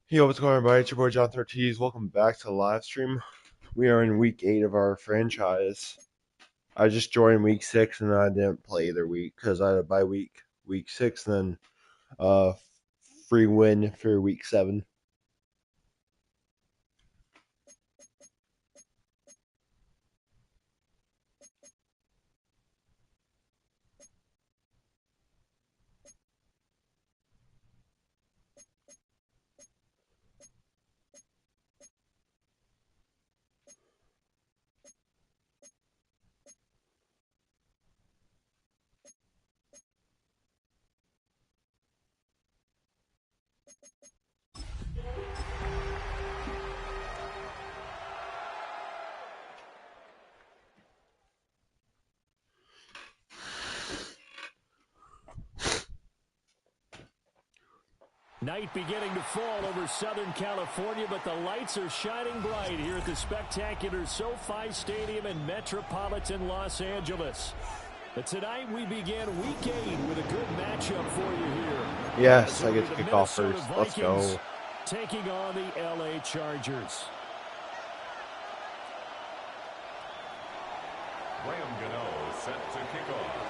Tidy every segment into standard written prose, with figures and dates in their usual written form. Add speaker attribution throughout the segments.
Speaker 1: Yo, what's going on, everybody? It's your boy John 13. Welcome back to the live stream. We are in week 8 of our franchise. I just joined week 6 and I didn't play either week because I had a bye week 6, and then uh free win for week 7.
Speaker 2: Night beginning to fall over Southern California, but the lights are shining bright here at the spectacular SoFi Stadium in metropolitan Los Angeles. But tonight we begin week 8 with a good matchup for you here.
Speaker 1: Yes, I get to kick off first. Let's go.
Speaker 2: Taking on the LA Chargers.
Speaker 3: Graham Gano set to kick off.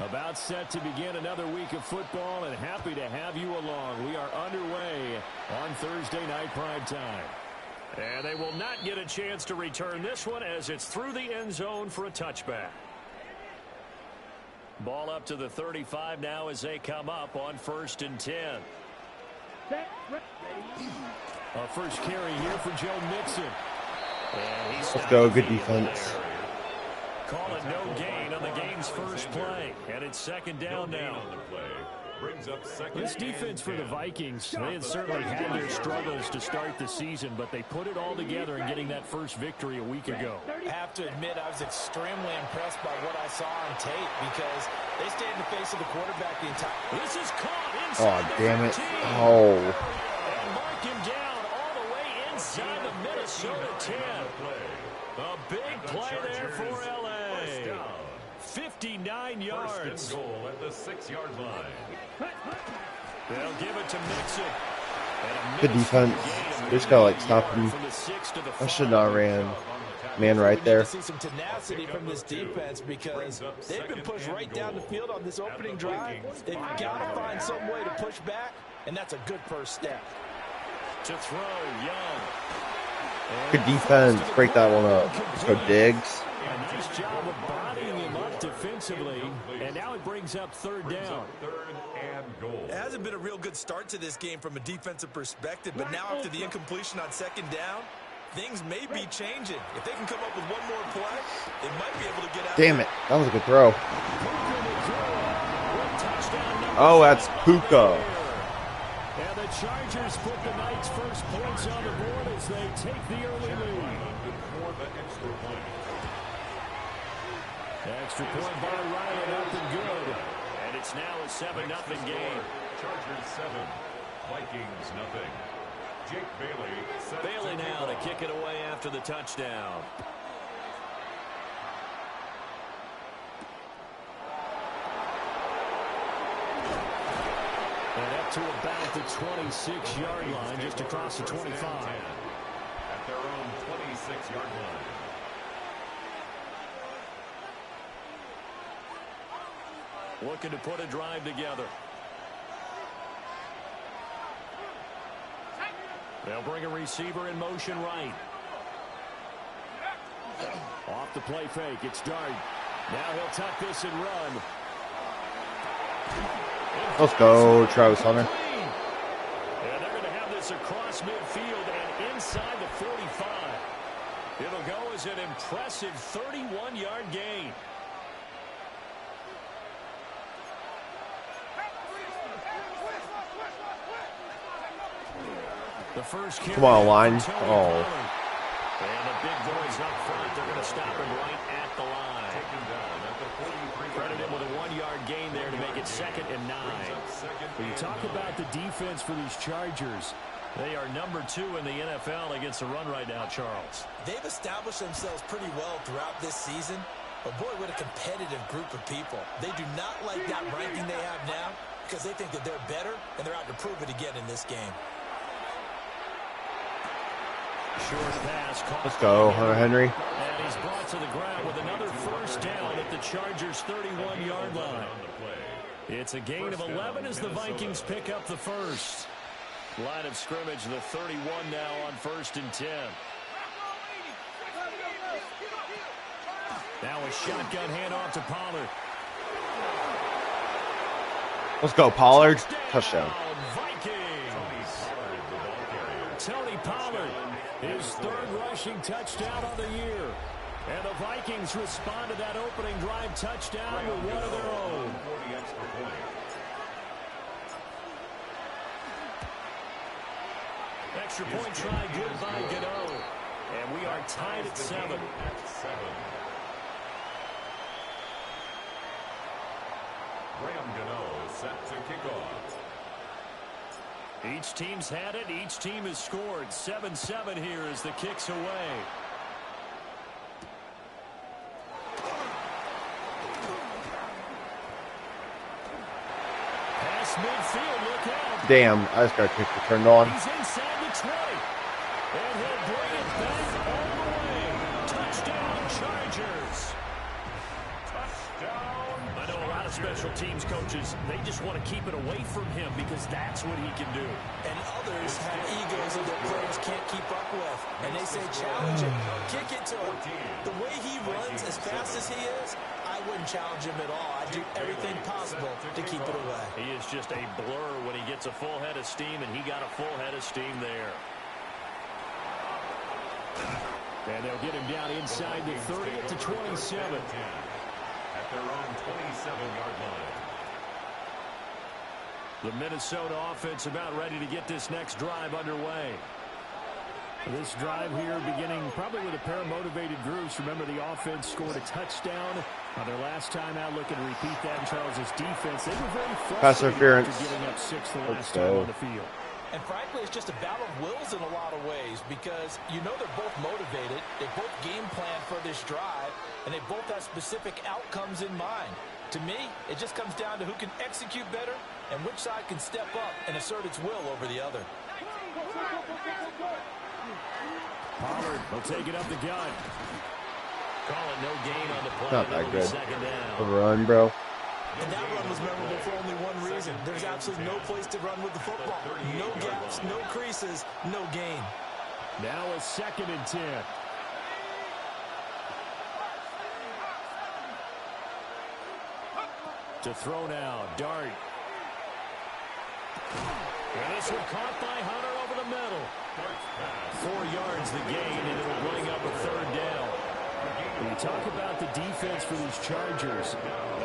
Speaker 2: About set to begin another week of football, and happy to have you along. We are underway on Thursday night prime time. And they will not get a chance to return this one as it's through the end zone for a touchback. Ball up to the 35 now as they come up on 1st and 10. A first carry here for Joe Mixon.
Speaker 1: Let's go, good defense.
Speaker 2: Call it no gain on the game's first play, and it's second down now. This defense for the Vikings, they had certainly had their struggles to start the season, but they put it all together in getting that first victory a week ago.
Speaker 4: I have to admit, I was extremely impressed by what I saw on tape because they stayed in the face of the quarterback the entire.
Speaker 2: This is caught inside
Speaker 1: Oh, damn it.
Speaker 2: 15.
Speaker 1: Oh.
Speaker 2: And mark him down all the way inside the Minnesota 10. A big play there for LA. 59 yards.
Speaker 3: Goal at the 6-yard line.
Speaker 2: They'll give it to Mixon.
Speaker 1: Good defense. They just gotta stop him. I should not ran. Man right there.
Speaker 4: We need to see some tenacity from this defense because they've been pushed right down the field on this opening drive. They've got to find some way to push back, and that's a good first step.
Speaker 2: To throw, Young.
Speaker 1: Good defense. Break that one up. Let's go, Diggs.
Speaker 2: A nice job of bodying him up defensively, and now it brings up third down.
Speaker 3: Third and goal.
Speaker 5: It hasn't been a real good start to this game from a defensive perspective, but now after the incompletion on second down, things may be changing. If they can come up with one more play, they might be able to get out.
Speaker 1: Damn it. That was a good throw. Oh, that's Puka.
Speaker 2: And the Chargers put the Knights' first points on the board as they take the early lead. Extra point by Ryan, up and good. And it's now a 7-0 game.
Speaker 3: Chargers 7, Vikings nothing. Jake Bailey.
Speaker 2: Bailey now to kick it away after the touchdown. And up to about the 26-yard line, just across the 25.
Speaker 3: At their own 26-yard line.
Speaker 2: Looking to put a drive together. They'll bring a receiver in motion right. Off the play fake, it's Dart. Now he'll tuck this and run.
Speaker 1: Let's go, Travis Hunter.
Speaker 2: And they're going to have this across midfield and inside the 45. It'll go as an impressive 31-yard gain. The first
Speaker 1: Come on, line. Oh.
Speaker 2: And the big boys up front, they're going to stop him right at the line. Credit him with a 1-yard gain there to make it 2nd and 9. When you talk about the defense for these Chargers, they are number 2 in the NFL against the run right now, Charles.
Speaker 5: They've established themselves pretty well throughout this season.
Speaker 4: But boy, what a competitive group of people. They do not like that ranking they have now because they think that they're better, and they're out to prove it again in this game.
Speaker 2: Short pass.
Speaker 1: Let's go, Hunter Henry.
Speaker 2: And he's brought to the ground with another first down at the Chargers' 31-yard line. It's a gain of 11 as the Vikings pick up the first. Line of scrimmage, the 31 now on 1st and 10. Now a shotgun handoff to Pollard.
Speaker 1: Let's go, Pollard. Touchdown.
Speaker 2: Vikings. Tony Pollard, his 3rd rushing touchdown of the year. And the Vikings respond to that opening drive touchdown with one of their own. Extra point try good by Gano. And we are tied at 7.
Speaker 3: Graham Gano set to kick off.
Speaker 2: Each team's had it. Each team has scored. 7-7 here as the kick's away. Pass midfield. Look out.
Speaker 1: Damn, I just got kicked returned on.
Speaker 2: He's inside the 20. And he'll bring it back all the way. Touchdown, Chargers. Touchdown. I know a lot of special teams coaches, they just want to keep it away from him because that's what he can do.
Speaker 4: And others have egos that their players can't keep up with. And they say, challenge him, kick it to him. The way he runs as fast as he is, I wouldn't challenge him at all. I'd do everything possible to keep it away.
Speaker 2: He is just a blur when he gets a full head of steam, and he got a full head of steam there. And they'll get him down inside the 30 to 27.
Speaker 3: At their own 27-yard line.
Speaker 2: The Minnesota offense about ready to get this next drive underway. This drive here beginning probably with a pair of motivated groups. Remember, the offense scored a touchdown on their last time out. Looking to repeat that in Charles' defense. They were very frustrated
Speaker 1: Pass interference.
Speaker 2: after giving up 6 the last
Speaker 1: Let's
Speaker 2: time
Speaker 1: go.
Speaker 2: on the field.
Speaker 4: And frankly, it's just a battle of wills in a lot of ways because you know they're both motivated. They both game plan for this drive, and they both have specific outcomes in mind. To me, it just comes down to who can execute better and which side can step up and assert its will over the other.
Speaker 2: Pollard will take it up the gut. Call it no gain on the play.
Speaker 1: Not that
Speaker 2: It'll be
Speaker 1: good.
Speaker 2: 2nd down.
Speaker 1: The run, bro.
Speaker 4: And that run was memorable for only one reason. There's absolutely no place to run with the football. No gaps, no creases, no gain.
Speaker 2: Now a 2nd and 10. To throw now, Dart. And this one caught by Hunter over the middle. 4 yards the gain, and it'll bring up a 3rd down. When you talk about the defense for these Chargers,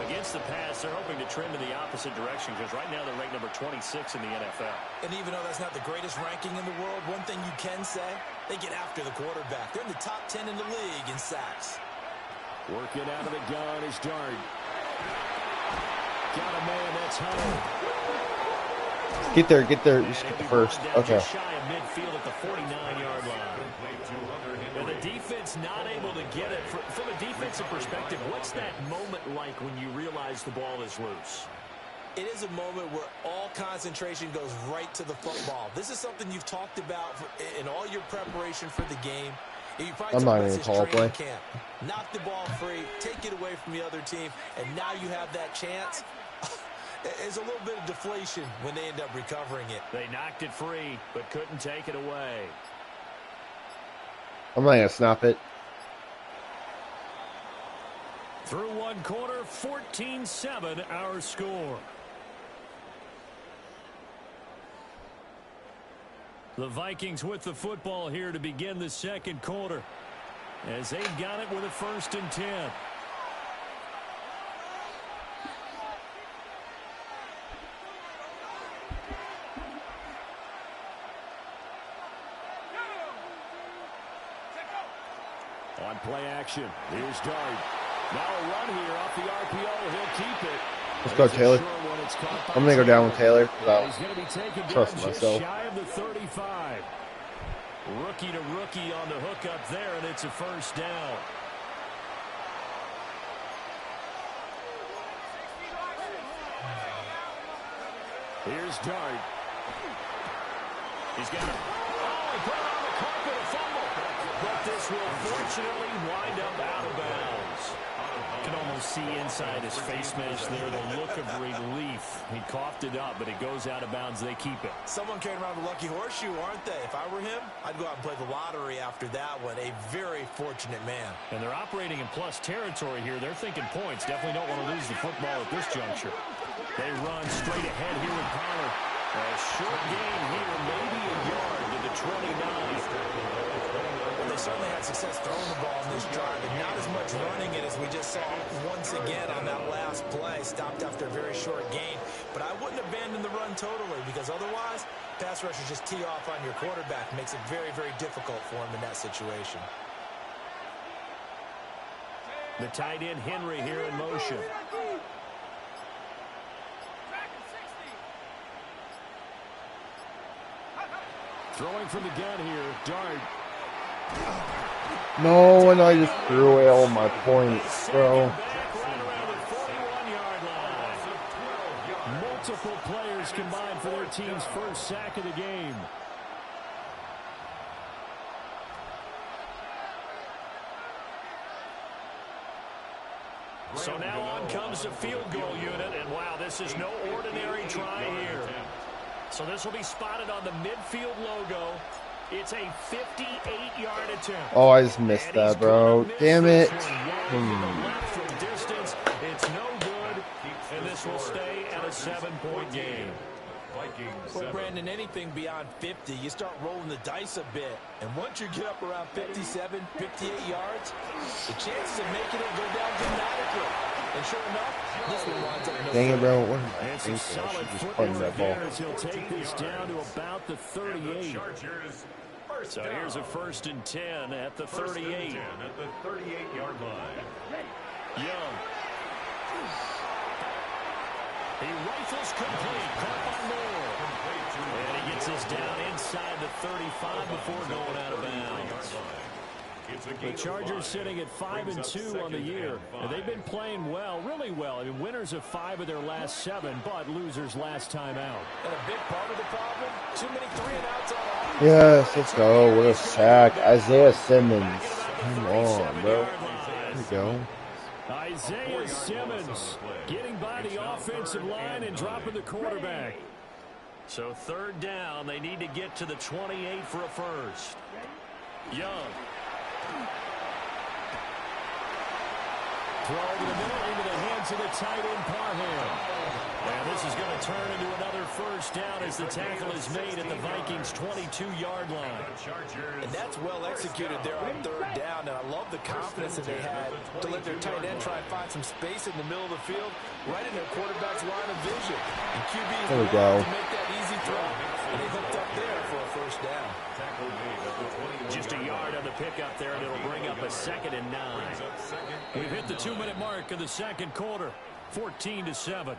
Speaker 2: against the pass, they're hoping to trend in the opposite direction because right now they're ranked number 26 in the NFL.
Speaker 4: And even though that's not the greatest ranking in the world, one thing you can say, they get after the quarterback. They're in the top 10 in the league in sacks.
Speaker 2: Working out of the gun is Dart. Got a man, that's Hunter.
Speaker 1: Get there. Just get the first. Okay.
Speaker 2: Just shy of midfield at the 49-yard line. And the defense not able to get it. From a defensive perspective, what's that moment like when you realize the ball is loose?
Speaker 4: It is a moment where all concentration goes right to the football. This is something you've talked about in all your preparation for the game.
Speaker 1: I'm not even call a play.
Speaker 4: Camp. Knock the ball free, take it away from the other team, and now you have that chance. There's a little bit of deflation when they end up recovering it.
Speaker 2: They knocked it free, but couldn't take it away.
Speaker 1: I'm not going to snap it.
Speaker 2: Through one quarter, 14-7 our score. The Vikings with the football here to begin the 2nd quarter as they've got it with a 1st and 10. On play action, here's Dart. Now a run here off the RPO. He'll keep it.
Speaker 1: Let's go, Taylor. I'm going to go down with Taylor because
Speaker 2: He's going to be taken
Speaker 1: trust
Speaker 2: down just
Speaker 1: myself.
Speaker 2: shy of the 35. Rookie to rookie on the hook up there, and it's a 1st down. Here's Dart. He's got it. Oh, he put it on the carpet, a fumble. But this will fortunately wind up out of bounds. You can almost see inside his face mask there the look of relief. He coughed it up, but it goes out of bounds. They keep it.
Speaker 5: Someone carrying around the lucky horseshoe, aren't they? If I were him, I'd go out and play the lottery after that one. A very fortunate man.
Speaker 2: And they're operating in plus territory here. They're thinking points. Definitely don't want to lose the football at this juncture. They run straight ahead here with Pollard. A short gain here, maybe a yard to the 29.
Speaker 5: They certainly had success throwing the ball in this drive, and not as much running it as we just saw once again on that last play. Stopped after a very short gain. But I wouldn't abandon the run totally, because otherwise, pass rushers just tee off on your quarterback. Makes it very, very difficult for him in that situation.
Speaker 2: The tight end Henry here in motion. Throwing from the gun here, Dart.
Speaker 1: No, and I just threw away all my points, bro.
Speaker 2: Multiple players combined for their team's first sack of the game. So now on comes the field goal unit, and wow, this is no ordinary try here. So this will be spotted on the midfield logo. It's a 58-yard attempt.
Speaker 1: Oh, I just missed that, bro. Damn it.
Speaker 2: From distance, it's no good, and this will stay at a 7-point game.
Speaker 5: Well, Brandon, anything beyond 50, you start rolling the dice a bit. And once you get up around 57, 58 yards, the chances of making it go down dramatically. And sure enough, this one winds up.
Speaker 1: Dang it, bro. What am I
Speaker 2: It's a
Speaker 1: thinking? I
Speaker 2: solid
Speaker 1: should just punt that ball.
Speaker 2: He'll take this down to about the 38. So here's a 1st and 10 at the 38.
Speaker 3: At the 38-yard line.
Speaker 2: Young. He rifles complete. Caught by Moore. And he gets us down inside the 35 before going out of bounds. The Chargers sitting at 5-2 on the year. And they've been playing well, really well. I mean, winners of 5 of their last 7, but losers last time out.
Speaker 5: And a big part of the problem, too many 3-and-outs on offense.
Speaker 1: Yes, let's go. What a sack. Isaiah Simmons. Come on, bro. There we go.
Speaker 2: Isaiah Simmons getting by the offensive line and dropping the quarterback. So 3rd down, they need to get to the 28 for a first. Young. Throw over the middle into the hands of the tight end Parham. And this is going to turn into another first down as the tackle is made at the Vikings' 22-yard line.
Speaker 5: And that's well executed there on 3rd down. And I love the confidence that they had to let their tight end try and find some space in the middle of the field, right in their quarterback's line of vision. And QB's
Speaker 1: There we go.
Speaker 5: to make that easy throw. And they hooked up there for a first down.
Speaker 2: Just a yard on the pickup there, and it'll bring up a 2nd and 9. We've hit the 2-minute mark of the second quarter, 14-7.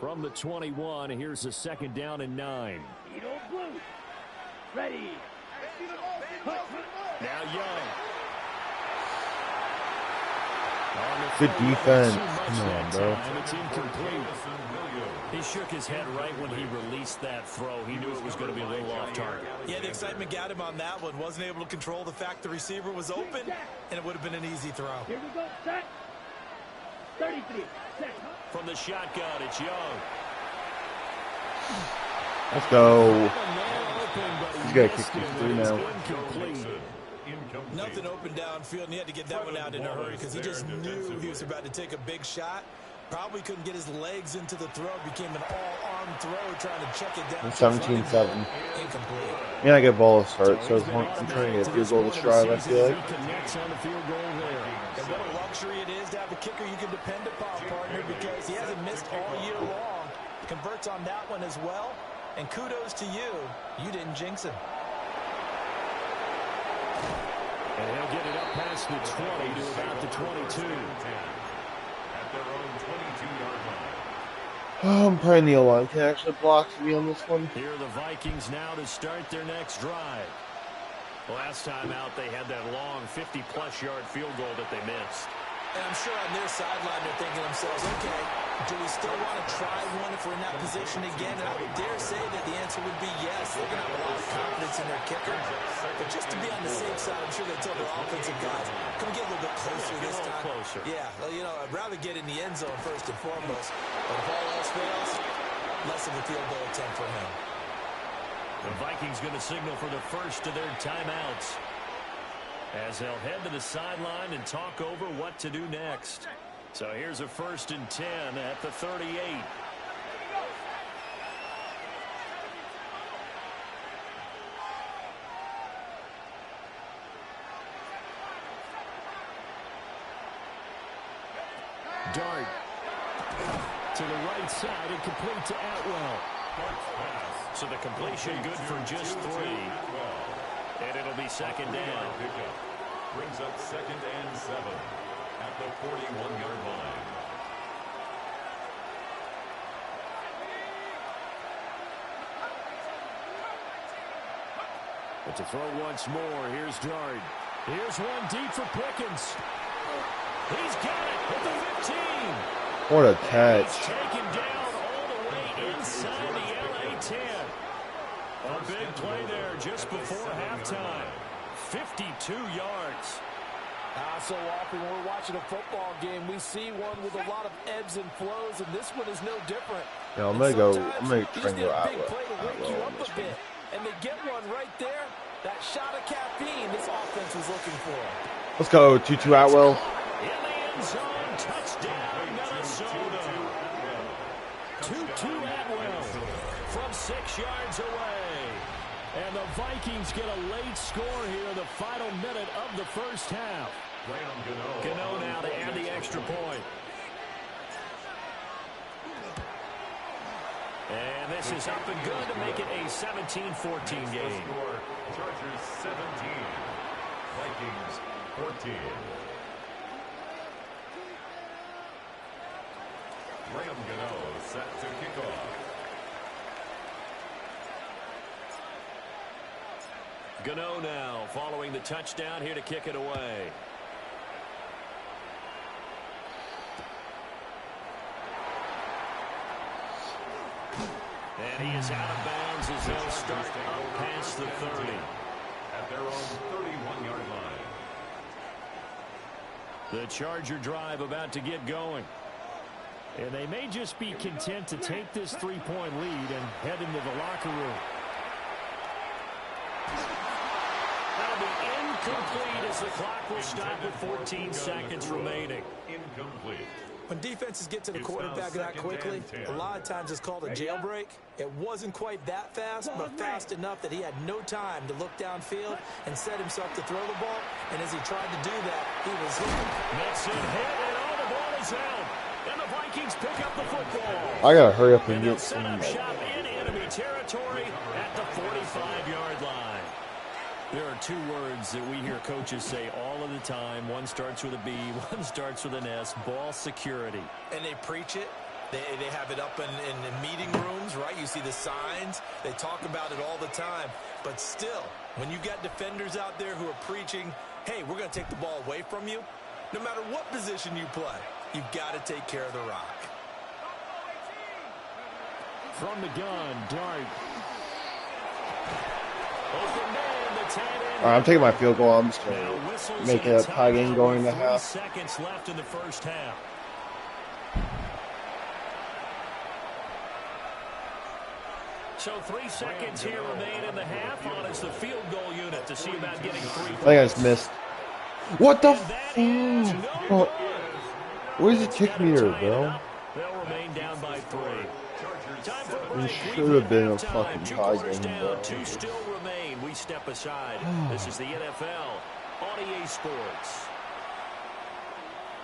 Speaker 2: From the 21, here's a 2nd down and 9.
Speaker 6: Ready.
Speaker 2: Now Young.
Speaker 1: Good defense. Come on, bro.
Speaker 2: It's incomplete. He shook his head right when he released that throw. He knew it was going to be a little off target.
Speaker 5: Yeah, the excitement got him on that one. Wasn't able to control the fact the receiver was open, and it would have been an easy throw.
Speaker 6: Here we go. Set. 33. Set.
Speaker 2: From the shotgun, it's Young.
Speaker 1: Let's go. He's got to kick this through now.
Speaker 5: Nothing open downfield, and he had to get that one out in a hurry because he just knew he was about to take a big shot. Probably couldn't get his legs into the throw. Became an all-arm throw trying to check it down.
Speaker 1: 17-7.
Speaker 5: Incomplete.
Speaker 1: Yeah, I get ball to start, so I'm trying to get a field goal to strive, I feel like.
Speaker 5: And what a luxury it is to have a kicker you can depend upon, partner, because he hasn't missed all year long. Converts on that one as well. And kudos to you. You didn't jinx him.
Speaker 2: And he'll get it up past the 20 to about the 22.
Speaker 3: At their own 22-yard line.
Speaker 1: Oh, I'm praying the line can actually block me on this one.
Speaker 2: Here are the Vikings now to start their next drive. Last time out, they had that long 50-plus yard field goal that they missed.
Speaker 5: And I'm sure on their sideline they're thinking to themselves, okay, do we still want to try one if we're in that position again? And I would dare say that the answer would be yes. They're going to have a lot of confidence in their kicker. But just to be on the safe side, I'm sure they told their offensive guys, can we get a little bit closer this time?
Speaker 2: Closer.
Speaker 5: Yeah, well, you know, I'd rather get in the end zone first and foremost. But if all else fails, less of a field goal attempt for him.
Speaker 2: The Vikings going to signal for the first of their timeouts, as they'll head to the sideline and talk over what to do next. So here's a 1st and 10 at the 38. Dart to the right side and complete to Atwell. So the completion good for just 3. And it'll be 2nd down.
Speaker 3: Brings up 2nd and 7 at the 41-yard line.
Speaker 2: But to throw once more, here's Dart. Here's one deep for Pickens. He's got it at the 15.
Speaker 1: What a catch.
Speaker 2: He's taken down all the way inside the LA 10. A big play there just before halftime. 52 yards.
Speaker 4: So often when we're watching a football game, we see one with a lot of ebbs and flows, and this one is no different.
Speaker 1: Yeah, I'm gonna try and go Atwell.
Speaker 4: Play to wake you up a bit, and they get one right there. That shot of caffeine this offense was looking for.
Speaker 1: Let's go, 2-2 Atwell.
Speaker 2: In the end zone, touchdown, Minnesota. 2-2 Atwell from 6 yards away. And the Vikings get a late score here in the final minute of the first half. Gano now to add the extra point. And this is up and good to make it a 17-14 game.
Speaker 3: Chargers 17, Vikings 14. Graham Gano set to kick off.
Speaker 2: Gano now following the touchdown here to kick it away. And he is out of bounds as they'll start up past the 30.
Speaker 3: At their own 31-yard line.
Speaker 2: The Charger drive about to get going. And they may just be content to take this 3-point lead and head into the locker room. That'll be incomplete as the clock will stop with 14 seconds remaining.
Speaker 3: Incomplete.
Speaker 5: When defenses get to the quarterback that quickly, a lot of times it's called a jailbreak. It wasn't quite that fast, but fast enough that he had no time to look downfield and set himself to throw the ball. And as he tried to do that, he was hit.
Speaker 2: Mixon hit, and all the ball is out. And the Vikings pick up the football.
Speaker 1: I gotta hurry up and
Speaker 2: They'll
Speaker 1: get
Speaker 2: set
Speaker 1: some.
Speaker 2: up shop in enemy territory at the 45-yard line. There are 2 words that we hear coaches say all of the time. One starts with a B, one starts with an S. Ball security.
Speaker 5: And they preach it. They have it up in meeting rooms, right? You see the signs. They talk about it all the time. But still, when you got defenders out there who are preaching, hey, we're going to take the ball away from you, no matter what position you play, you've got to take care of the rock.
Speaker 2: From the gun, Dart. Open man, the tight end.
Speaker 1: All right, I'm taking my field goal. I'm just
Speaker 2: Now
Speaker 1: gonna
Speaker 2: whistles
Speaker 1: make it
Speaker 2: and
Speaker 1: a tie game
Speaker 2: timeout
Speaker 1: going
Speaker 2: with
Speaker 1: to
Speaker 2: 3
Speaker 1: half.
Speaker 2: seconds left in the first half. So 3 seconds here remain in the half on as the field goal unit to see about getting 3 points.
Speaker 1: I think I just missed. What the
Speaker 2: And that is no
Speaker 1: f?
Speaker 2: good.
Speaker 1: Where's the kick meter, bro?
Speaker 2: They'll remain down by 3. Time for a
Speaker 1: It
Speaker 2: break.
Speaker 1: should
Speaker 2: We've
Speaker 1: have
Speaker 2: hit
Speaker 1: been a
Speaker 2: halftime.
Speaker 1: fucking
Speaker 2: 2
Speaker 1: tie
Speaker 2: quarters
Speaker 1: game,
Speaker 2: down,
Speaker 1: bro.
Speaker 2: 2 still remain. We step aside. This is the NFL on EA Sports.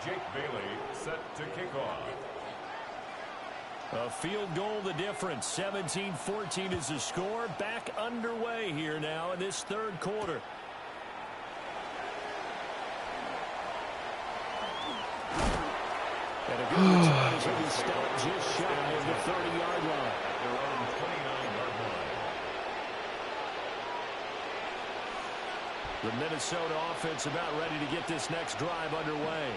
Speaker 3: Jake Bailey set to kick off.
Speaker 2: A field goal the difference. 17-14 is the score. Back underway here now in this 3rd quarter. And a good return as he'll be stopped just shy of the 30-yard line.
Speaker 3: At their own 29-yard line.
Speaker 2: The Minnesota offense about ready to get this next drive underway.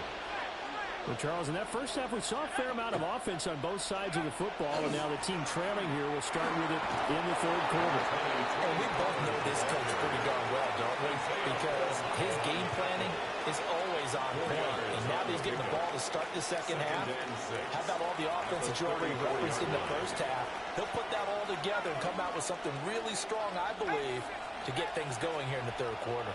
Speaker 2: Well, Charles, in that first half, we saw a fair amount of offense on both sides of the football, and now the team trailing here will start with it in the third quarter.
Speaker 4: And we both know this coach pretty darn well, don't we? Because his game planning is always on point. And now that he's getting the ball to start the second half, how about all the offense that you already referenced in the first half? He'll put that all together and come out with something really strong, I believe, to get things going here in the third quarter.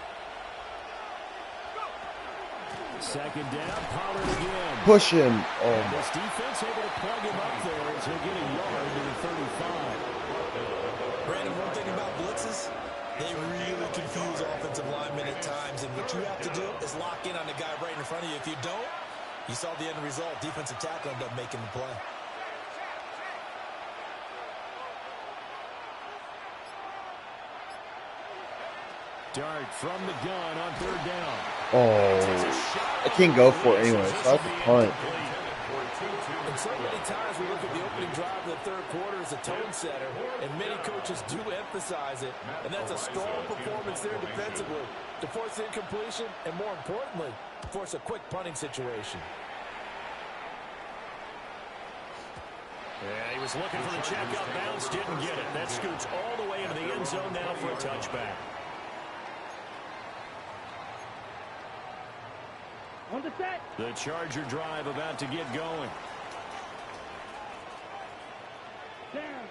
Speaker 2: Second down, Pollard again.
Speaker 1: Push him. Oh,
Speaker 2: And this defense able to plug him up there as he'll get a yard to the 35.
Speaker 5: Brandon, one thing about blitzes, they really confuse offensive linemen at times, and what you have to do is lock in on the guy right in front of you. If you don't, you saw the end result. Defensive tackle ended up making the play.
Speaker 2: Dart from the gun on third down.
Speaker 1: oh. I can't go for it anyway, so that's a punt.
Speaker 4: And so many times we look at the opening drive of the third quarter as a tone setter, and many coaches do emphasize it. And that's a strong performance there defensively to force incompletion and, more importantly, force a quick punting situation.
Speaker 2: Yeah, he was looking for the checkout bounce, didn't get it. That scoots all the way into the end zone now for a touchback.
Speaker 6: On the set.
Speaker 2: The Charger drive about to get going.
Speaker 6: Down.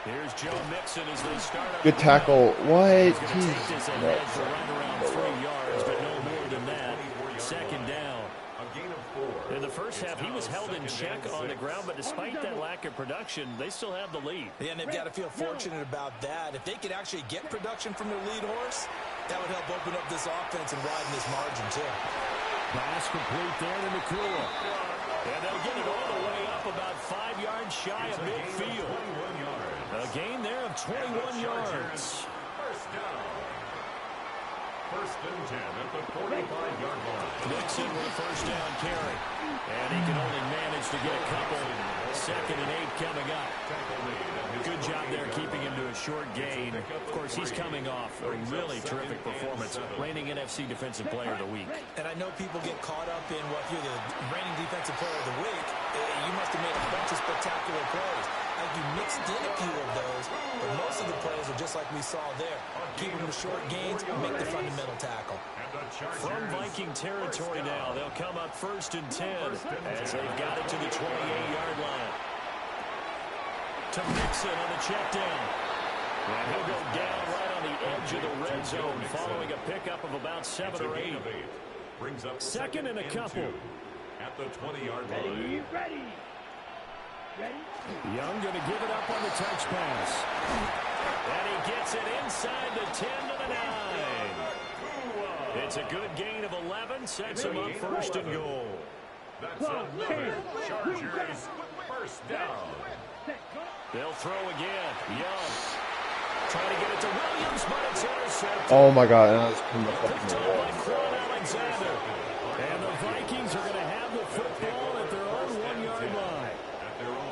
Speaker 2: Here's Joe Mixon as they start up.
Speaker 1: Good tackle. What?
Speaker 2: He's going to take this ahead for right around 3 yards, but no more than that. Second down.
Speaker 3: A gain of 4.
Speaker 2: In the first half, he was held in check on the ground, but despite that lack of production, they still have the lead.
Speaker 5: Yeah, and they've got to feel fortunate about that. If they could actually get production from their lead horse, that would help open up this offense and widen this margin, too.
Speaker 2: Pass complete there to McCool. And they'll get it all the way up about 5 yards shy of midfield. A gain there of 21 yards.
Speaker 3: First down. First and 10 at the 45-yard line.
Speaker 2: Mixon with a first down carry. And he can only manage to get a couple. Second and 8 coming up. Good job there keeping him to a short gain. Of course, he's coming off a really terrific performance. Reigning NFC Defensive Player of the Week.
Speaker 5: And I know people get caught up in what you're the reigning defensive player of the week. You must have made a bunch of spectacular plays. You mixed in a few of those, but most of the plays are just like we saw there. Keep them to short gains and make the fundamental tackle.
Speaker 2: From Viking territory now, they'll come up first and 10 as they've got it to the 28-yard line. To Mixon on the check down. And he'll go down right on the edge of the red zone following a pickup of about 7 or 8.
Speaker 3: Brings up
Speaker 2: Second and a couple.
Speaker 3: 2 at the 20-yard line.
Speaker 6: Ready. Ready.
Speaker 2: Young going to give it up on the touch pass. And he gets it inside the 10 to the 9. It's a good gain of 11, sets him up first and goal.
Speaker 3: That's another Chargers first down.
Speaker 2: They'll throw again. Young trying to get it to Williams, but it's intercepted.
Speaker 1: Oh my God! And I was coming up in the wall.
Speaker 2: Quan Alexander. And the Vikings are going to have the football at their own 1-yard line.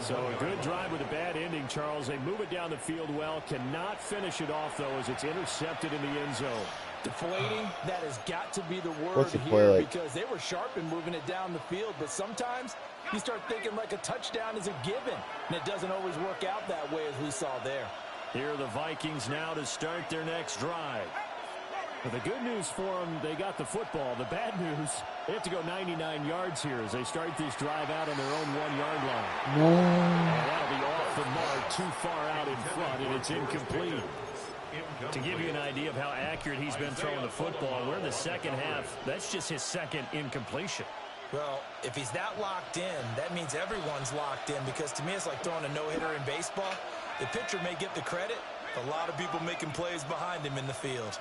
Speaker 2: So a good drive with a bad ending, Charles. They move it down the field well. Cannot finish it off, though, as it's intercepted in the end zone.
Speaker 4: Deflating, that has got to be the word
Speaker 1: What's the
Speaker 4: here
Speaker 1: play like?
Speaker 4: because they were sharp in moving it down the field, but sometimes you start thinking like a touchdown is a given, and it doesn't always work out that way as we saw there.
Speaker 2: Here are the Vikings now to start their next drive. But the good news for them, they got the football. The bad news, they have to go 99 yards here as they start this drive out on their own 1-yard line.
Speaker 1: No.
Speaker 2: And that'll be off the mark, too far out in front, and it's incomplete. To give you an idea of how accurate he's been throwing the football, we're in the second half. That's just his second incompletion.
Speaker 5: Well, if he's that locked in, that means everyone's locked in because to me it's like throwing a no-hitter in baseball. The pitcher may get the credit, a lot of people making plays behind him in the field.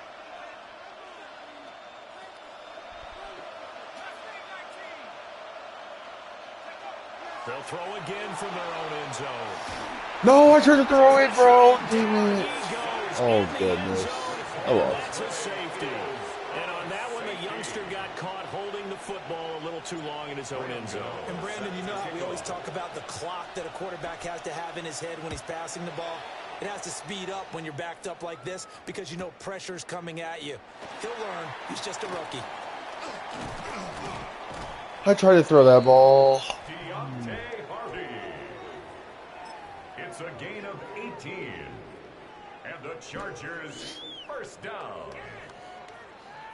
Speaker 2: They'll throw again from their own end zone.
Speaker 1: No, I tried to throw it, bro. Damn it. Oh, goodness. I lost.
Speaker 2: That's a safety. And on that one, the youngster got caught holding the football too long in his own end zone.
Speaker 5: And Brandon, you know how we always talk about the clock that a quarterback has to have in his head when he's passing the ball? It has to speed up when you're backed up like this because you know pressure's coming at you. He'll learn. He's just a rookie.
Speaker 1: I tried to throw that ball.
Speaker 3: Deontay Harvey. It's a gain of 18. And the Chargers first down.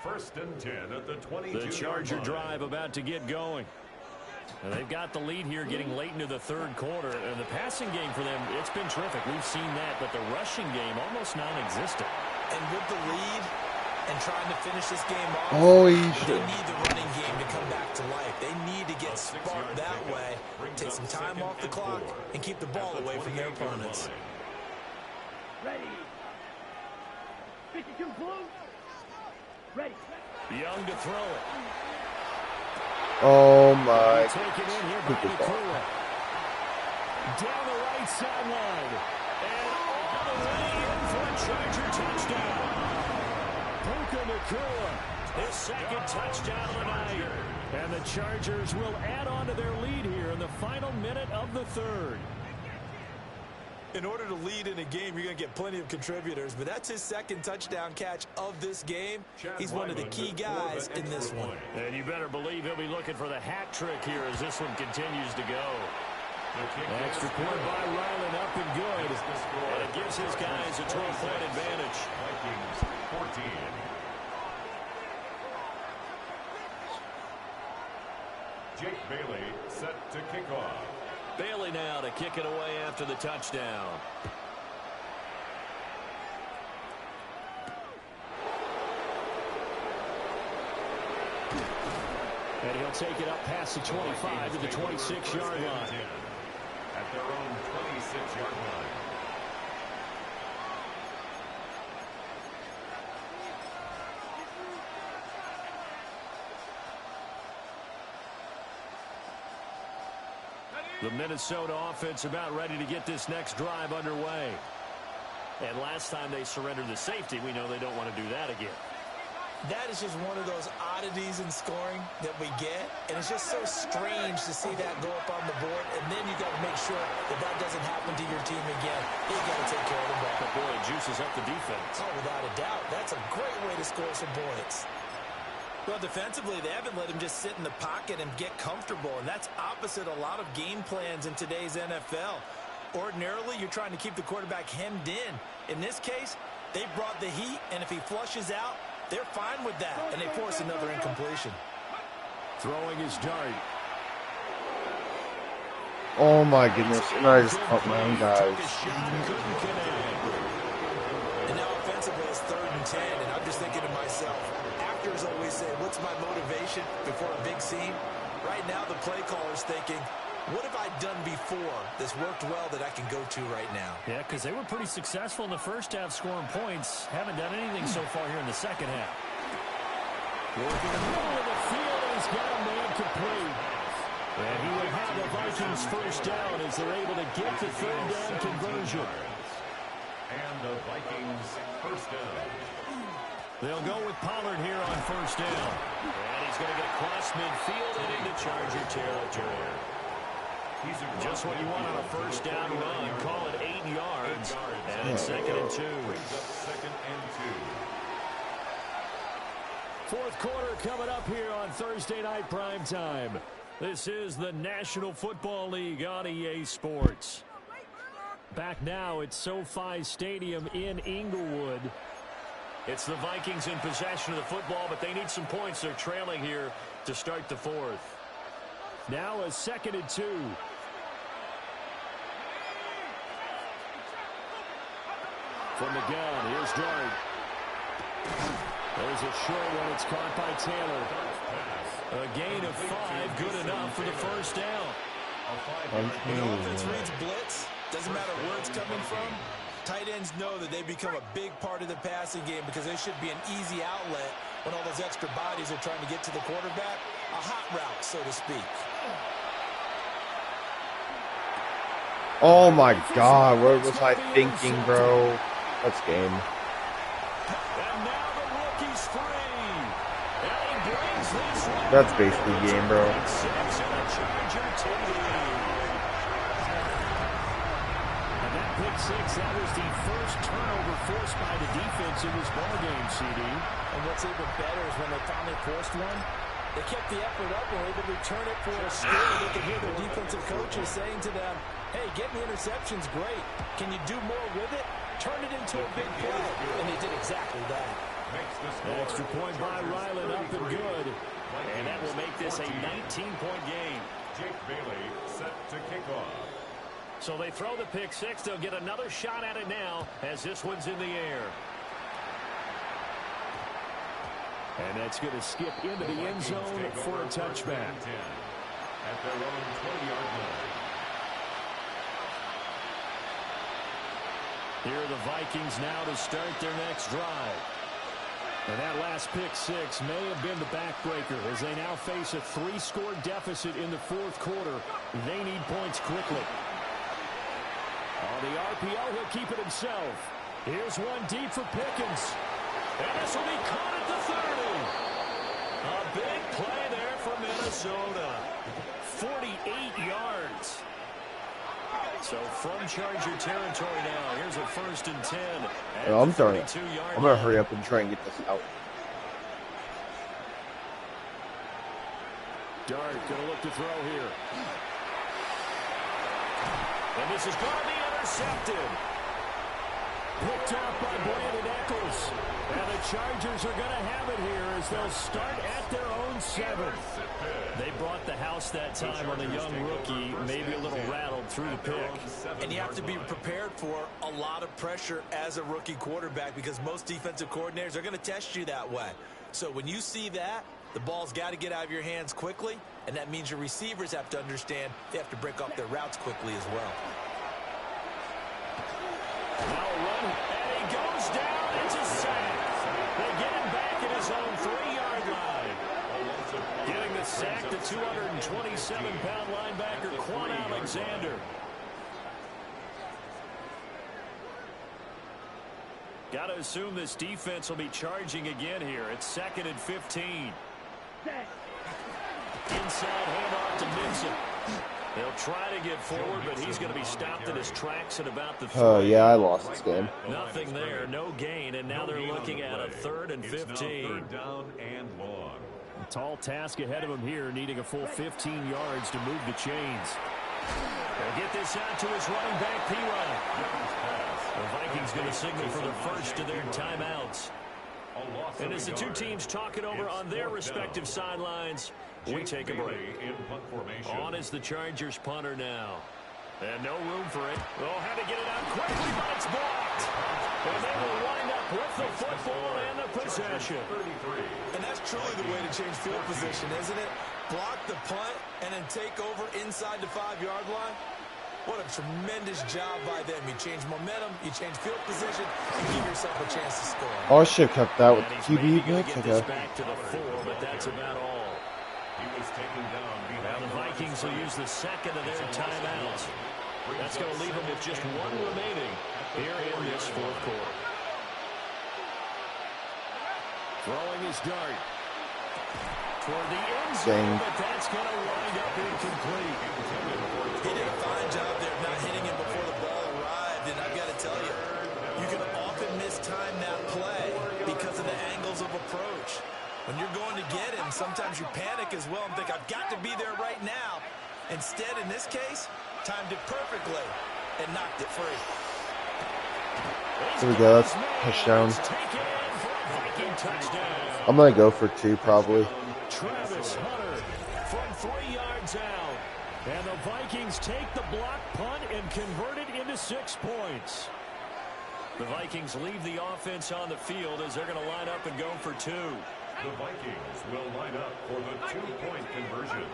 Speaker 3: First and 10 at the 22.
Speaker 2: The Charger drive about to get going. And they've got the lead here getting late into the third quarter. And the passing game for them, it's been terrific. We've seen that, but the rushing game almost non-existent.
Speaker 5: And with the lead and trying to finish this game off,
Speaker 1: Holy
Speaker 5: they
Speaker 1: shit.
Speaker 5: need the running game to come back to life. They need to get sparked that way, take some time off the clock, and keep the ball away from their opponents.
Speaker 6: Ready. 52 blue. Ready.
Speaker 2: Young to throw it.
Speaker 1: Oh my.
Speaker 2: Taken in here by
Speaker 1: Stupid ball.
Speaker 2: Nakua. Down the right sideline. And all the way in for a Charger touchdown. Puka Nakua, his second touchdown of the night. And the Chargers will add on to their lead here in the final minute of the third.
Speaker 5: In order to lead in a game, you're going to get plenty of contributors, but that's his second touchdown catch of this game. He's one of the key guys in this one.
Speaker 2: And you better believe he'll be looking for the hat trick here as this one continues to go. Extra point by Ryland, up and good. And it gives his guys a 12-point advantage.
Speaker 3: Vikings 14. Jake Bailey set to kick off.
Speaker 2: Bailey now to kick it away after the touchdown. And he'll take it up past the 25 to the 26-yard line.
Speaker 3: At their own 26-yard line.
Speaker 2: The Minnesota offense about ready to get this next drive underway. And last time they surrendered the safety, we know they don't want to do that again.
Speaker 5: That is just one of those oddities in scoring that we get, and it's just so strange to see that go up on the board, and then you got to make sure that that doesn't happen to your team again. You got to take care of the ball.
Speaker 2: But boy, it juices up the defense.
Speaker 5: Oh, without a doubt. That's a great way to score some points. Well, defensively, they haven't let him just sit in the pocket and get comfortable, and that's opposite a lot of game plans in today's NFL. Ordinarily, you're trying to keep the quarterback hemmed in. In this case, they brought the heat, and if he flushes out, they're fine with that, and they force another incompletion.
Speaker 2: Throwing his dart.
Speaker 1: Oh my goodness. And I just caught my own guys.
Speaker 5: And now offensively, it's 3rd and 10, and I'm just thinking to myself, actors always say, what's my motivation before a big scene? Right now, the play caller's thinking, what have I done before that's worked well that I can go to right now?
Speaker 2: Yeah, because they were pretty successful in the first half scoring points. Haven't done anything so far here in the second half. Working in the middle of the field, and he's got a man complete. And he will have the Vikings first down as they're able to get the third down conversion.
Speaker 3: And the Vikings first down.
Speaker 2: They'll go with Pollard here on first down. And he's going to get across midfield and into Charger territory. Just what you want on a first down run. Call it 8 yards. And it's 2nd and 2.
Speaker 3: Second and 2.
Speaker 2: Fourth quarter coming up here on Thursday night primetime. This is the National Football League on EA Sports. Back now at SoFi Stadium in Inglewood. It's the Vikings in possession of the football, but they need some points. They're trailing here to start the fourth. Now a 2nd and 2. From the gun, here's Dart. There's a short one. It's caught by Taylor. A gain of 5, good enough for the first down.
Speaker 5: When the offense reads blitz, doesn't matter where it's coming from, tight ends know that they become a big part of the passing game because there should be an easy outlet when all those extra bodies are trying to get to the quarterback. A hot route, so to speak.
Speaker 1: Oh my god, what was I thinking, bro? Let's game.
Speaker 2: And now the rookie's free. And he brings
Speaker 1: That's basically game, bro.
Speaker 2: Pick six, that was the first turnover forced by the defense in this ballgame, CD.
Speaker 4: And what's even better is when they finally forced one, they kept the effort up and were able to return it for a score. They could hear their defensive coaches saying to them, hey, getting the interception's great. Can you do more with it? Turn it into a big play. And they did exactly that.
Speaker 2: Extra point by Ryland, up and good. And that will make this a 19-point game.
Speaker 3: Jake Bailey set to kick off.
Speaker 2: So they throw the pick six. They'll get another shot at it now as this one's in the air. And that's going to skip into the end zone for a touchback.
Speaker 3: At their own 20-yard line.
Speaker 2: Here are the Vikings now to start their next drive. And that last pick six may have been the backbreaker as they now face a 3-score deficit in the fourth quarter. They need points quickly. On the RPO, he'll keep it himself. Here's one deep for Pickens. And this will be caught at the 30. A big play there for Minnesota. 48 yards. So from Charger territory now, here's a 1st and 10.
Speaker 1: I'm going to hurry up and try and get this out.
Speaker 2: Dart going to look to throw here. And this is going to be intercepted. Picked up by Brandon Eccles. And the Chargers are going to have it here as they'll start at their own 7. They brought the house that time on the young rookie, maybe a little rattled through the pick.
Speaker 5: And you have to be prepared for a lot of pressure as a rookie quarterback because most defensive coordinators are going to test you that way. So when you see that, the ball's got to get out of your hands quickly, and that means your receivers have to understand they have to break off their routes quickly as well.
Speaker 2: Now a run, and he goes down. It's a sack. They get him back at his own 3-yard line. Getting the sack, the 227-pound linebacker, Quan Alexander. Got to assume this defense will be charging again here. It's 2nd and 15. Inside handoff to Mixon. They'll try to get forward, but he's going to be stopped in his tracks at about the 3.
Speaker 1: Oh, yeah, I lost this game.
Speaker 2: Nothing there, no gain, and now they're looking at a 3rd and 15.
Speaker 3: Down and long.
Speaker 2: A tall task ahead of him here, needing a full 15 yards to move the chains. They'll get this out to his running back, P-Ryan. The Vikings going to signal for the first of their timeouts. And as the two teams talk it over on their respective sidelines, we take a break. On is the Chargers punter now. And no room for it. They'll have to get it out quickly, but it's blocked. And they will wind up with the football and the possession.
Speaker 5: And that's truly the way to change field position, isn't it? Block the punt and then take over inside the 5-yard line. What a tremendous job by them. You change momentum, you change field position, and give yourself a chance to score.
Speaker 1: Oh, I should have kept that with the QB blitz.
Speaker 2: Get this back to the 4, but that's about all.
Speaker 3: He was taken down.
Speaker 2: Now the Vikings will use the 2nd of their timeouts. That's going to leave them with just 1 remaining here in this fourth quarter. Throwing his dart toward the end zone, but that's going to wind up incomplete.
Speaker 5: He did a fine job there of not hitting him before the ball arrived, and I've got to tell you, you can often mistime that play because of the angles of approach. When you're going to get him, sometimes you panic as well and think, I've got to be there right now. Instead, in this case, timed it perfectly and knocked it free.
Speaker 1: There we go. That's touchdown. I'm going to go for 2 probably.
Speaker 2: Travis Hunter from 3 yards out. And the Vikings take the block punt and convert it into 6 points. The Vikings leave the offense on the field as they're going to line up and go for 2.
Speaker 3: The Vikings will line up for the 2-point conversion.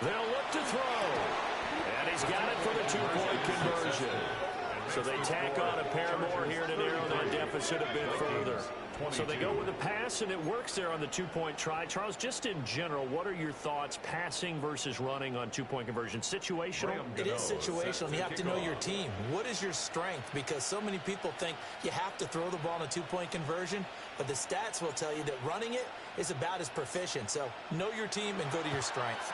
Speaker 2: They'll look to throw. And he's got it for the 2-point conversion. So they tack on a pair more here to narrow that deficit a bit further. So they go with a pass, and it works there on the two-point try. Charles, just in general, what are your thoughts passing versus running on two-point conversion? Situational?
Speaker 4: It is situational. You have to know your team. What is your strength? Because so many people think you have to throw the ball in a two-point conversion, but the stats will tell you that running it is about as proficient. So know your team and go to your strength.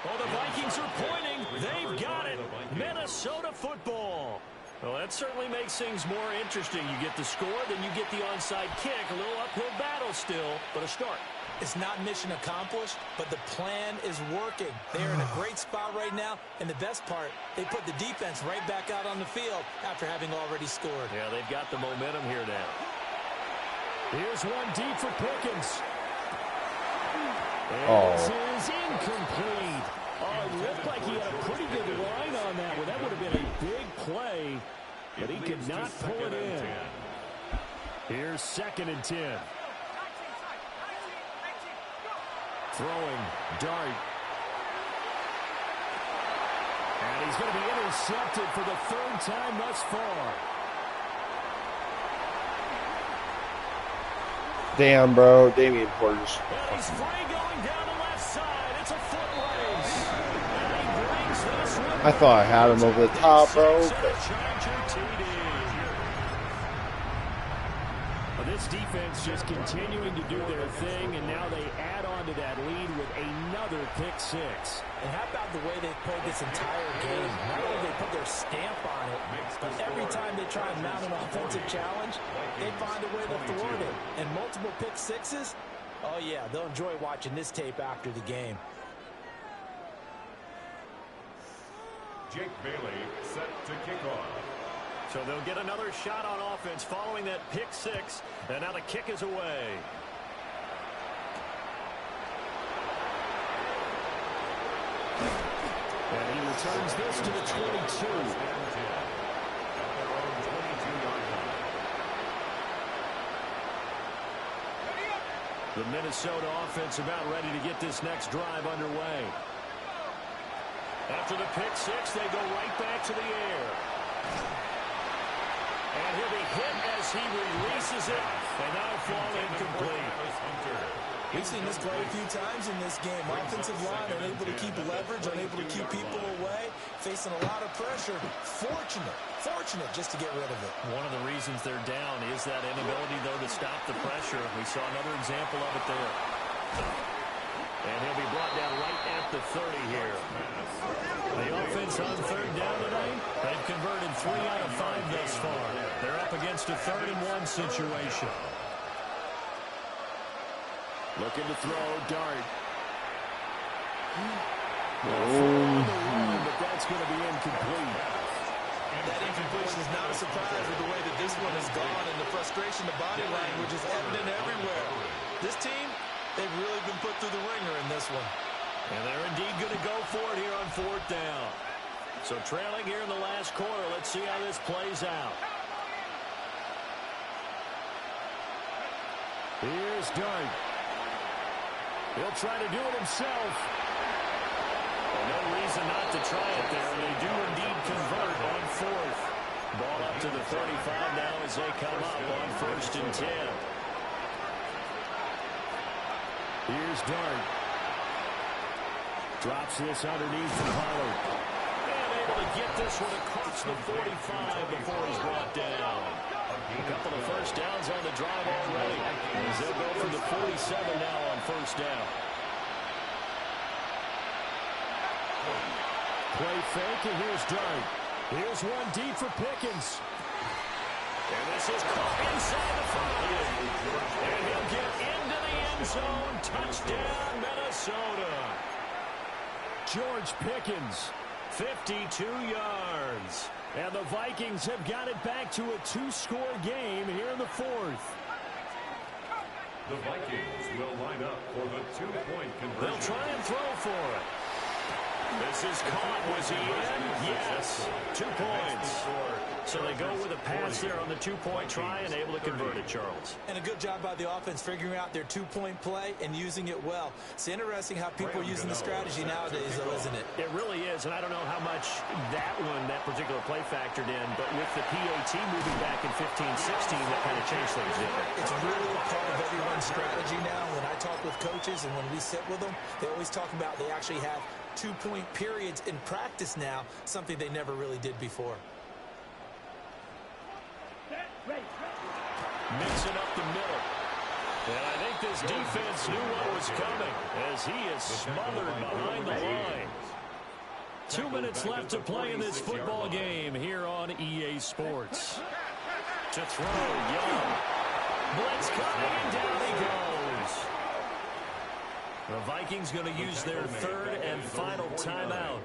Speaker 2: Oh, the Vikings are pointing. They've got it. Minnesota football. Well, that certainly makes things more interesting. You get the score, then you get the onside kick. A little uphill battle still, but a start.
Speaker 4: It's not mission accomplished, but the plan is working. They're in a great spot right now, and the best part, they put the defense right back out on the field after having already scored.
Speaker 2: Yeah, they've got the momentum here now. Here's one deep for Pickens. This is incomplete. Oh, it looked like he had a pretty good line on that one. That would have been a big play, but he could not pull it in. Here's 2nd and 10. Throwing, dart. And he's going to be intercepted for the 3rd time thus far.
Speaker 1: Damn, bro. Damian Porter's.
Speaker 2: And he's free going down the left side. It's a foot race. And he brings this one.
Speaker 1: I thought I had him over the top, bro.
Speaker 2: Well, this defense just continuing to do their thing, and now they add on to that lead with another pick six.
Speaker 4: And how about the way they played this entire game? Not only they put their stamp on it, but every time they try and mount an offensive challenge, they find a way to thwart it. And multiple pick sixes, oh yeah, they'll enjoy watching this tape after the game.
Speaker 3: Jake Bailey set to kick off.
Speaker 2: So they'll get another shot on offense following that pick six, and now the kick is away. And he returns this to the 22. The Minnesota offense about ready to get this next drive underway. After the pick six, they go right back to the air. And he'll be hit as he releases it, and that'll fall incomplete.
Speaker 4: We've seen this play a few times in this game. Offensive line unable to keep leverage, unable to keep people away, facing a lot of pressure. Fortunate just to get rid of it.
Speaker 2: One of the reasons they're down is that inability, though, to stop the pressure. We saw another example of it there. And he'll be brought down right at the 30 here. The offense on 3rd down today, they've converted 3 out of 5 thus far. They're up against a 3rd and 1 situation. Looking to throw, dart. But that's going to be incomplete.
Speaker 4: That incompletion is not a surprise with the way that this one has gone, and the frustration, the body language is evident everywhere. This team, they've really been put through the ringer in this one.
Speaker 2: And they're indeed going to go for it here on 4th down. So trailing here in the last quarter, let's see how this plays out. Here's Dart. He'll try to do it himself. Well, no reason not to try it there. They do indeed convert on 4th. Ball up to the 35 now as they come up on 1st and 10. Here's Dart. Drops this underneath for Pollard. And able to get this one across the 45 before he's brought down. A couple of first downs on the drive already. As they'll go for the 47 now on 1st down. Play fake, and here's Dart. Here's one deep for Pickens. And this is caught inside the 5. And he'll get into the end zone. Touchdown, Minnesota. George Pickens, 52 yards. And the Vikings have got it back to a 2-score game here in the 4th.
Speaker 3: The Vikings will line up for the 2-point conversion.
Speaker 2: They'll try and throw for it. This is caught. Was he in? Yes. 2 points. So they go with a pass there on the 2-point try and able to convert it, Charles.
Speaker 4: And a good job by the offense figuring out their 2-point play and using it well. It's interesting how people are using the strategy nowadays, though, isn't it?
Speaker 2: It really is, and I don't know how much that particular play factored in, but with the PAT moving back in 15-16, that kind of changed things, didn't it?
Speaker 4: It's really a part of everyone's strategy now. When I talk with coaches and when we sit with them, they always talk about they actually have 2-point periods in practice now, something they never really did before.
Speaker 2: Mixing up the middle. And I think this defense knew what was coming as he is smothered behind the line. 2 minutes left to play in this football game here on EA Sports. To throw, Young. Blitz coming, and down he goes. The Vikings going to use their third and final timeout.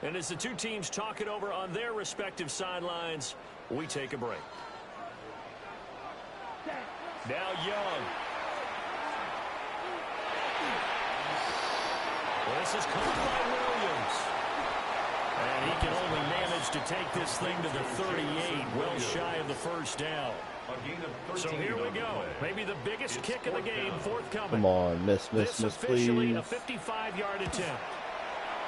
Speaker 2: And as the two teams talk it over on their respective sidelines, we take a break. Now Young. This is caught by Williams. And he can only manage to take this thing to the 38, well shy of the first down. So here we go. Maybe the biggest kick of the game forthcoming.
Speaker 1: Come on, miss,
Speaker 2: This officially a 55-yard attempt.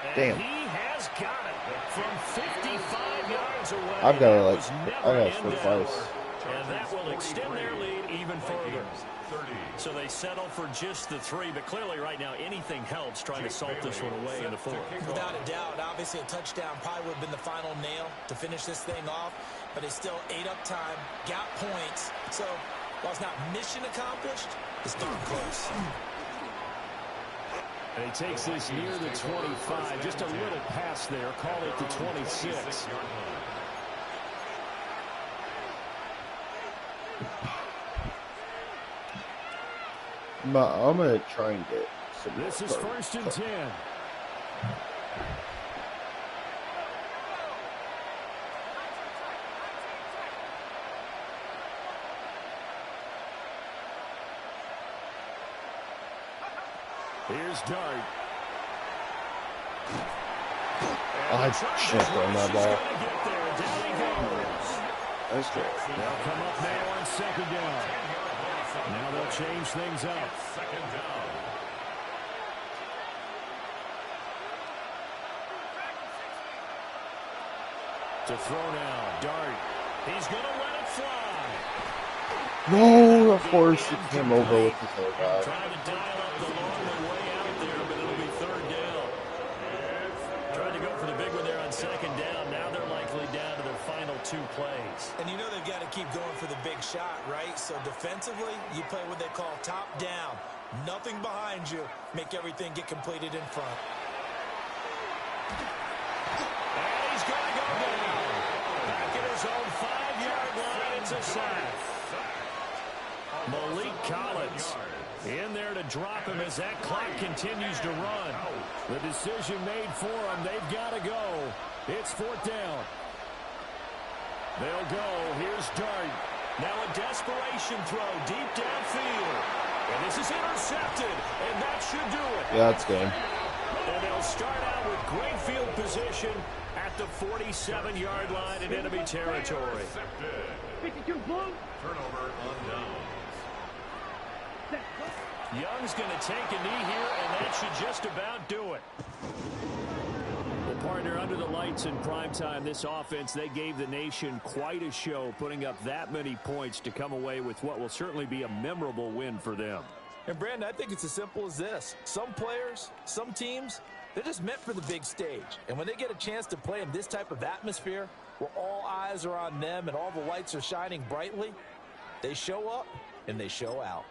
Speaker 2: And
Speaker 1: Damn.
Speaker 2: he has got it from 55 yards away.
Speaker 1: I've got to
Speaker 2: That
Speaker 1: like,
Speaker 2: was
Speaker 1: I
Speaker 2: never
Speaker 1: gotta
Speaker 2: in
Speaker 1: switch
Speaker 2: doubt.
Speaker 1: twice.
Speaker 2: And that will extend their lead even further. So they settle for just the 3, but clearly right now anything helps trying to salt this one away in the 4th.
Speaker 4: Without a doubt, obviously a touchdown probably would have been the final nail to finish this thing off, but it's still ate up time, got points. So while it's not mission accomplished, it's darn close.
Speaker 2: And he takes this near the 25, just a little pass there, call it the 26.
Speaker 1: I'm going to try and get some.
Speaker 2: This is 1st and 10. Here's Dart.
Speaker 1: I should have thrown that ball. That's good.
Speaker 2: They'll come up now on 2nd down. Now they'll change things up. To throw now, Dart. He's going to let it fly.
Speaker 1: No, of course he came over with his other guy.
Speaker 2: Trying to dial up the long way out there, but it'll be 3rd down. Tried to go for the big one there on 2nd down. Now they're likely down to their final 2 plays.
Speaker 4: And you know they've got to keep going for the big shot, right? So defensively, you play what they call top down. Nothing behind you. Make everything get completed in front.
Speaker 2: And he's going to go down. Back at his own 5-yard line. It's a sack. Malik Collins in there to drop him as that clock continues to run. The decision made for them. They've got to go. It's 4th down. They'll go. Here's Dart. Now a desperation throw deep downfield. And this is intercepted. And that should do it.
Speaker 1: Yeah, that's game.
Speaker 2: And they'll start out with great field position at the 47-yard line in enemy territory.
Speaker 6: 52 blue.
Speaker 3: Turnover on down.
Speaker 2: Young's going to take a knee here, and that should just about do it. Well, partner, under the lights in primetime, this offense, they gave the nation quite a show, putting up that many points to come away with what will certainly be a memorable win for them.
Speaker 4: And, Brandon, I think it's as simple as this. Some players, some teams, they're just meant for the big stage. And when they get a chance to play in this type of atmosphere, where all eyes are on them and all the lights are shining brightly, they show up and they show out.